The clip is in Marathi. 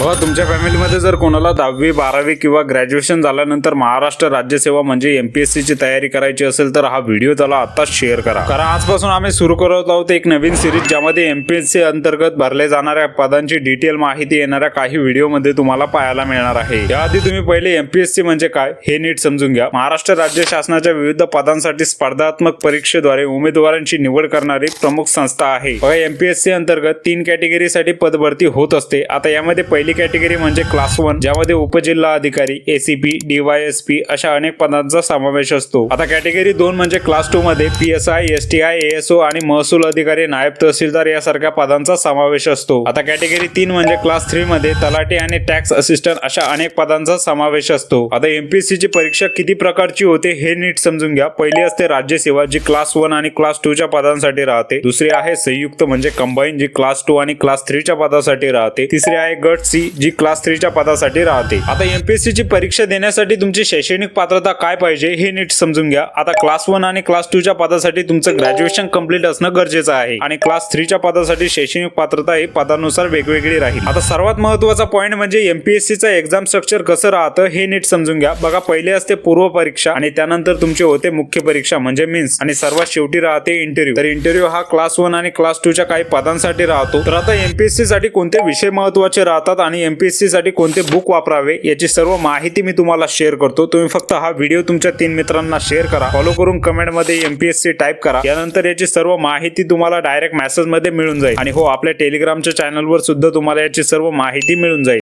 बघा, तुमच्या फॅमिलीमध्ये जर कोणाला 10वी 12वी किंवा ग्रॅज्युएशन झाल्यानंतर महाराष्ट्र राज्य सेवा म्हणजे एमपीएससी ची तयारी करायची असेल तर हा व्हिडिओ त्याला आताच शेअर करा. कारण आजपासून आम्ही सुरू करत आहोत एक नवीन सिरीज, ज्यामध्ये एमपीएससी अंतर्गत भरले जाणाऱ्या पदांची डिटेल माहिती येणाऱ्या काही व्हिडिओमध्ये तुम्हाला पाहायला मिळणार आहे. याआधी तुम्ही पहिले एमपीएससी म्हणजे काय हे नीट समजून घ्या. महाराष्ट्र राज्य शासनाच्या विविध पदांसाठी स्पर्धात्मक परीक्षेद्वारे उमेदवारांची निवड करणारी प्रमुख संस्था आहे. बघा, एमपीएससी अंतर्गत 3 कॅटेगरीसाठी पदभरती होत असते. आता यामध्ये पहिली कॅटेगरी म्हणजे क्लास 1, ज्यामध्ये उपजिल्हा अधिकारी, एसीपी, डीवायएसपी अशा अनेक पदांचा समावेश असतो. आता कॅटेगरी 2 म्हणजे क्लास 2 मध्ये पीएसआय, एसटीआय, एएसओ आणि महसूल अधिकारी, नायब तहसीलदार यासारख्या पदांचा समावेश असतो. आता कॅटेगरी 3 म्हणजे क्लास 3 मध्ये तलाठी आणि टॅक्स असिस्टंट अशा अनेक पदांचा समावेश असतो. आता एमपीएससी ची परीक्षा किती प्रकारची होते हे नीट समजून घ्या. पहिली असते राज्य सेवा, जी क्लास 1 आणि क्लास 2 च्या पदांसाठी राहते. दुसरी आहे संयुक्त म्हणजे कंबाईन, जी क्लास 2 आणि क्लास 3 च्या पदासाठी राहते. तिसरी आहे गट सी, जी क्लास 3 च्या पदासाठी राहते. आता एमपीएससी ची परीक्षा देण्यासाठी तुमची शैक्षणिक पात्रता काय पाहिजे हे नीट समजून घ्या. आता क्लास 1 आणि क्लास 2 च्या पदासाठी तुमचं ग्रॅज्युएशन कंप्लीट असणं गरजेचं आहे आणि क्लास 3 च्या पदासाठी शैक्षणिक पात्रता ही पदानुसार वेगवेगळी राहील. आता सर्वात महत्त्वाचा पॉईंट म्हणजे एमपीएससी चा एक्झाम स्ट्रक्चर कसं राहतं हे नीट समजून घ्या. बघा, पहिले असते पूर्व परीक्षा आणि त्यानंतर तुमचे होते मुख्य परीक्षा म्हणजे मेन्स आणि सर्वात शेवटी राहते इंटरव्ह्यू. तर इंटरव्ह्यू हा क्लास 1 आणि क्लास 2 च्या काही पदांसाठी राहतो. तर आता एमपीएससी साठी कोणते विषय महत्त्वाचे राहतात आणि एमपीएससी साठी कोणते बुक वापरावे याची सर्व माहिती मी तुम्हाला शेअर करतो. तुम्ही फक्त हा व्हिडिओ तुमच्या 3 मित्रांना शेअर करा, फॉलो करून कमेंट मध्ये एमपीएससी टाईप करा. यानंतर याची सर्व माहिती तुम्हाला डायरेक्ट मेसेज मध्ये मिळून जाईल. आणि हो, आपल्या टेलिग्रामच्या चॅनलवर सुद्धा तुम्हाला याची सर्व माहिती मिळून जाईल.